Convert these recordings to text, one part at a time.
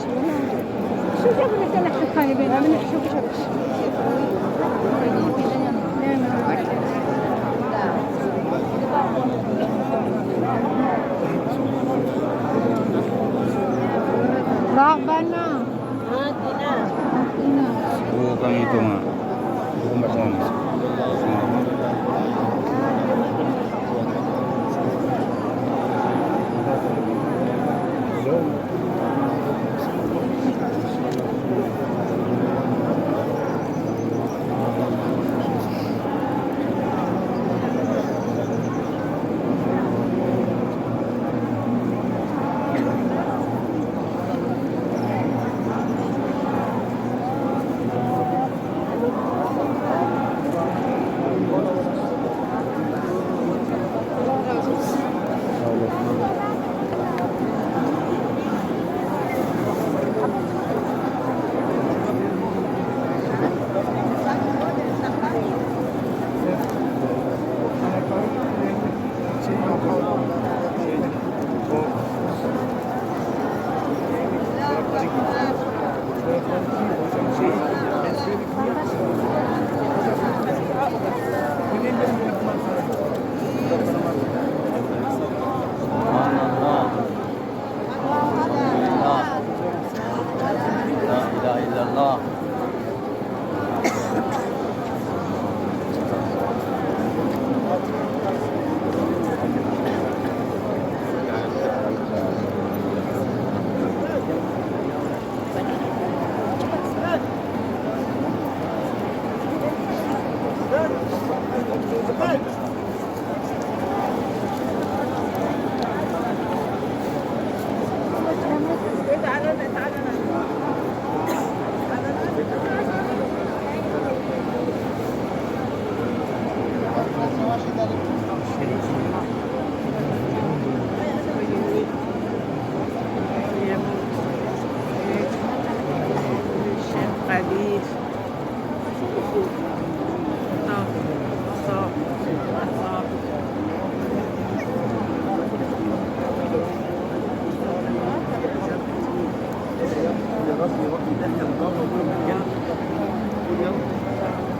شو جابوا لك انا حطاني بينها من شوف شوف Rabana. Bukan itu mah. Bukan bersama.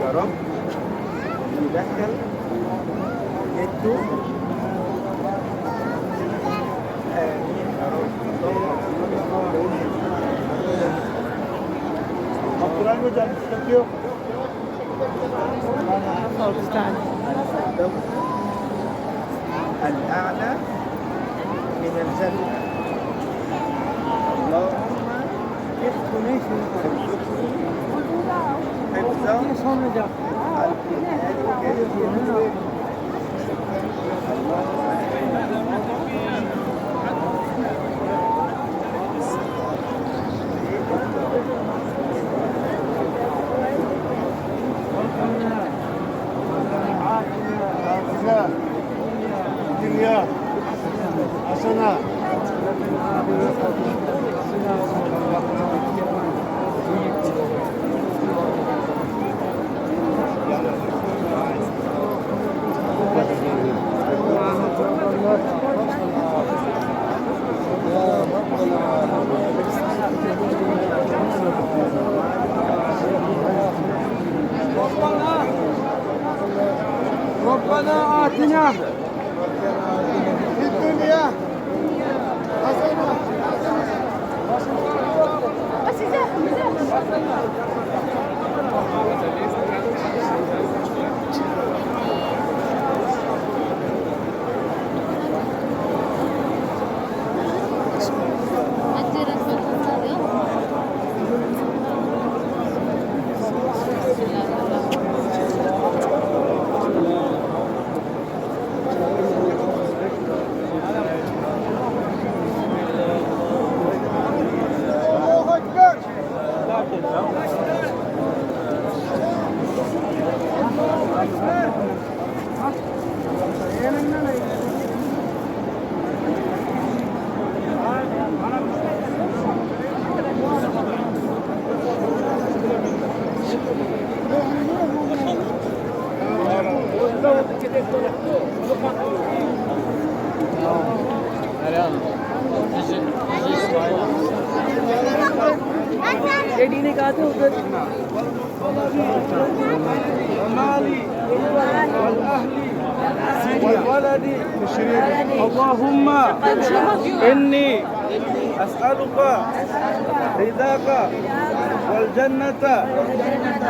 يا رب يدخل يده آمين يا رب. Abdurrahim hocam sıkıntı yok. الأعلى من الجنة. اللهم حفظا الدنيا حسنة. ربنا آتنا في الدنيا حسنة. الله أكبر. एडी ने कहा था उधर ومالي والأهل والولد اللهم إني أسألك رضاك والجنة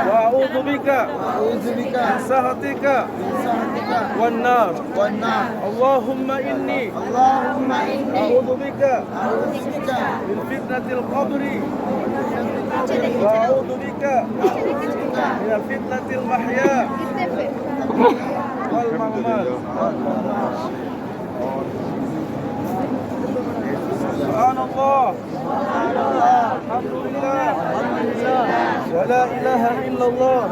وأعوذ بك من سخطك والنار اللهم إني أعوذ بك من فتنة القبر وأعوذ بك من فتنة المحيا والممات سبحان الله الحمد لله ولا إله إلا الله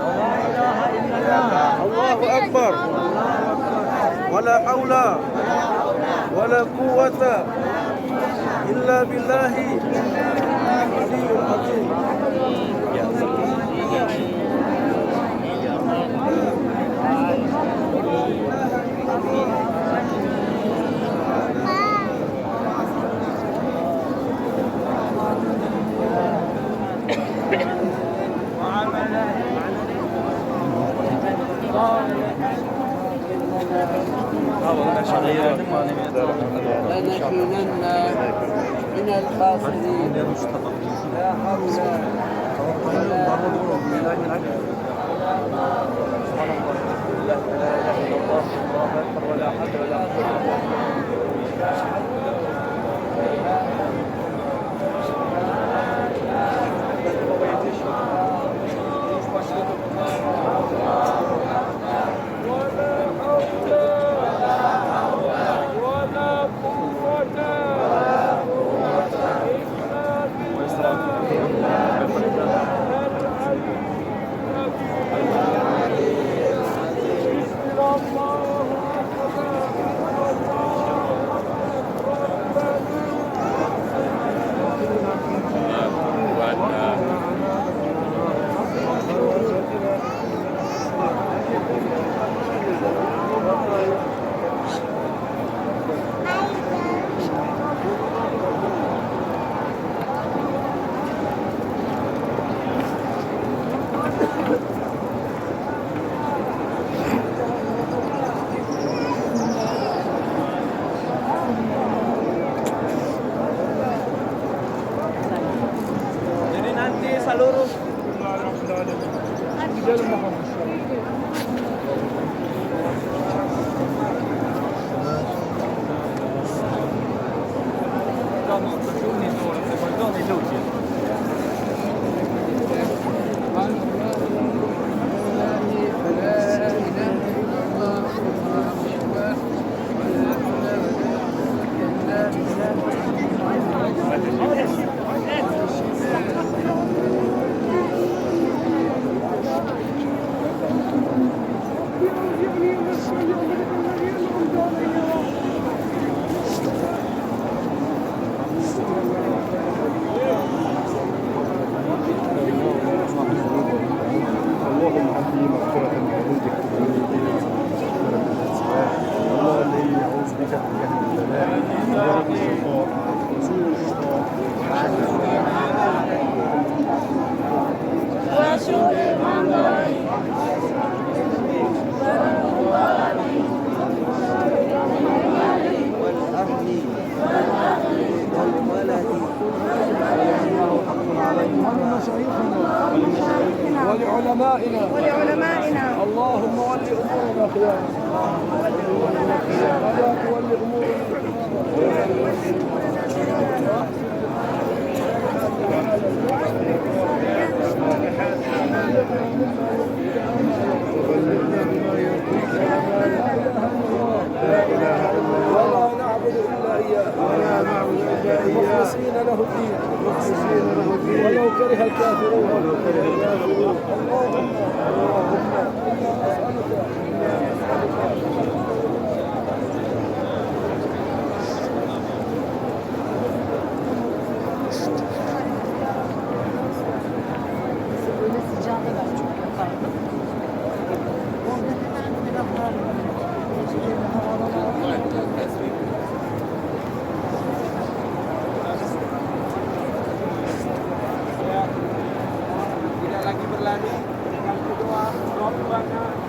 الله أكبر ولا حول ولا قوة إلا بالله العلي العظيم لنكونن من الخاسرين لا حول ولا Jadi nanti seluruh اللهم عطني مغفرة من عندك الله الذي يعوذ بك من جهل البلاء ودرك الشقاء وسوء القضاء ولعلمائنا اللهم ول أمورنا خيارا ولا تول أمورنا ولا نعبد إلا إياه مخلصين له الدين ولو كره الكافرون اللهم lagi berlari. Yang kedua, Rabbana.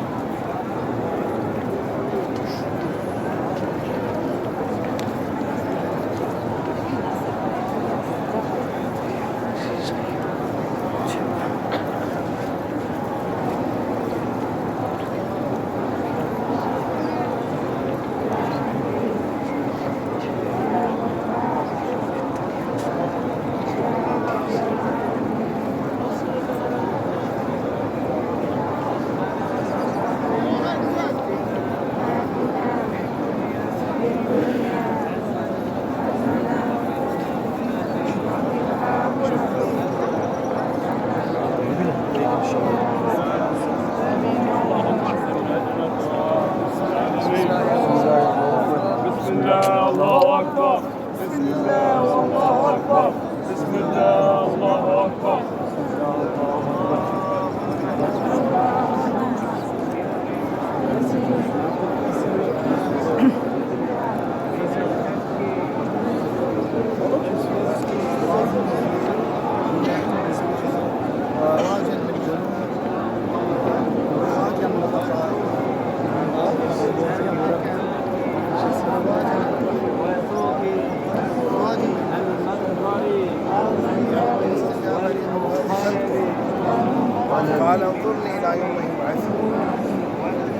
قال انظرني الى يوم يبعثون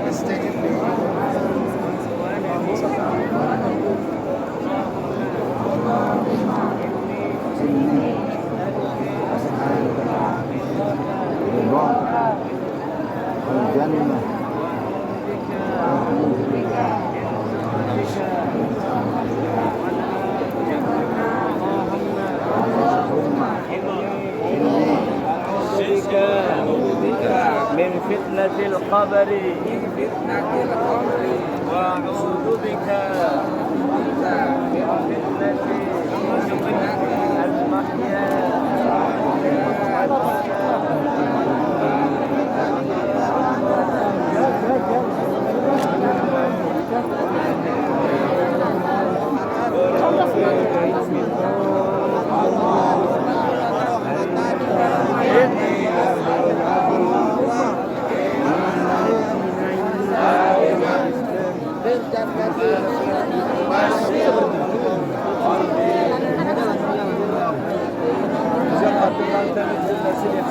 استجب لي. الجنة من فتنة القبر وأعوذ بك من فتنة المحيا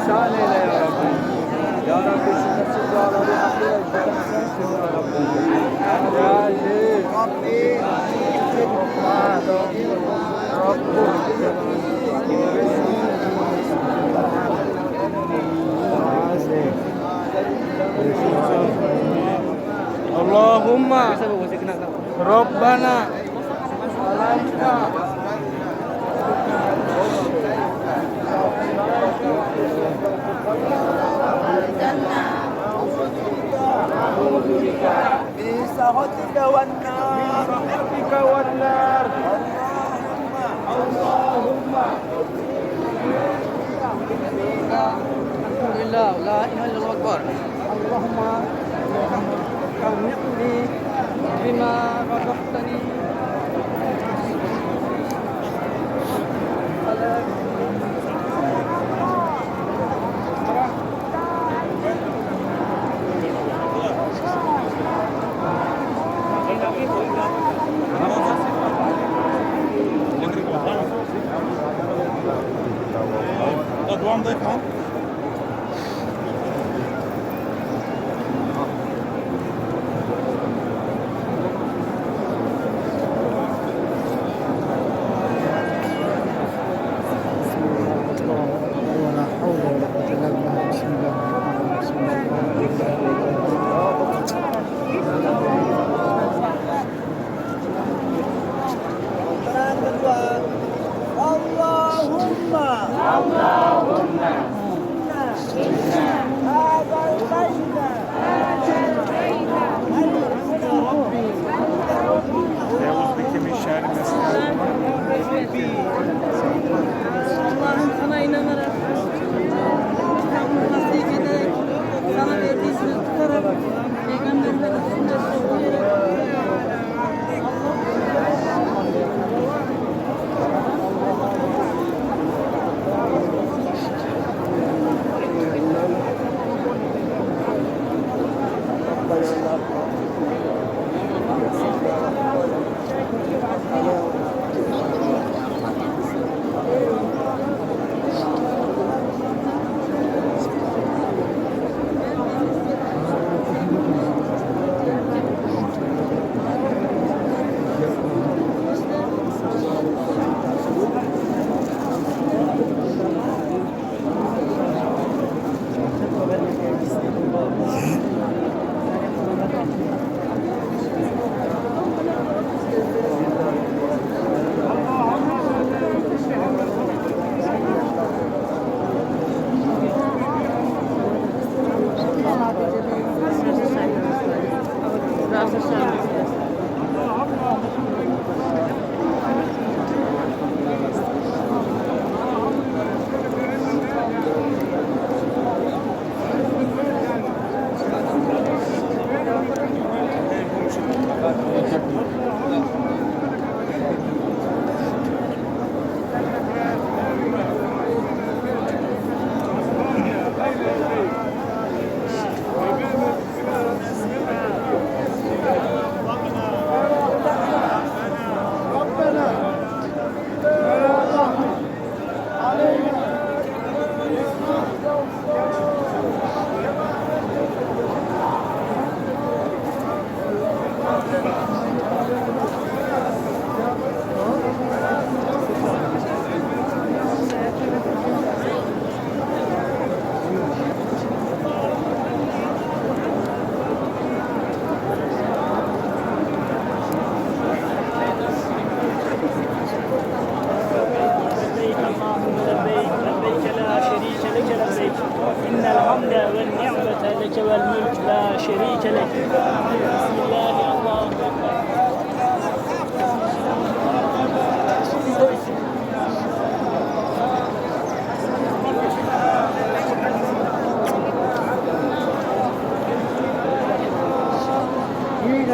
İhsan eyle ya Rabbi. Ya Rabbi şu nasıl duaları akıl et. Sensin ya Rabbi. Ya Ali. Rabbi. Allahumma Rabbana Alamna بسخطك والنار بسخطك والنار اللهم الحمد لله لا اله الا الله اكبر اللهم كرمني بما رزقتني دوام ضيفهم ولا حول ولا قوة إلا بالله بسم الله Allah'ım sana inanarak, kitabını tasdik ederek, sana verdiği sözü tutarak, Peygamberine de sünnet söyleyerek,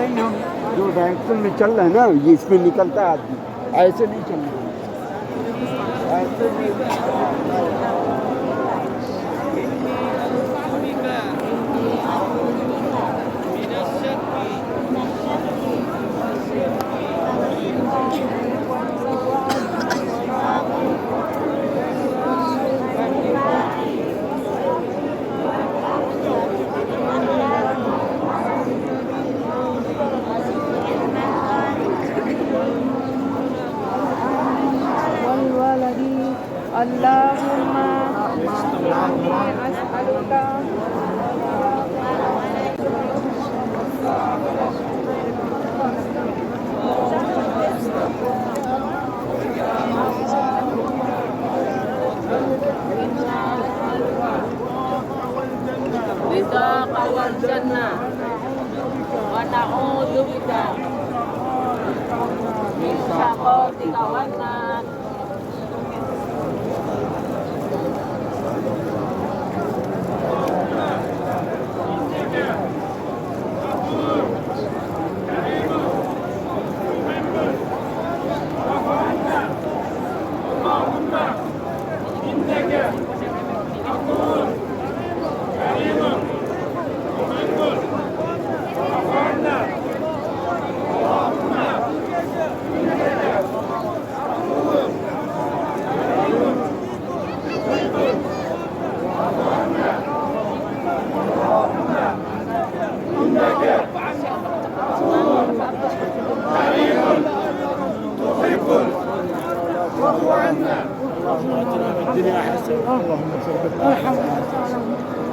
जो डायरेक्शन में चल रहा है ना ये इसमें निकलता है आदमी ऐसे नहीं चलना ऐसे नहीं Allahumma as'aluka ridhaka wal jannah wa na'udzu bika min syarrika wan nar. اللهم اتنا في الدنيا حسنه اللهم ثبتنا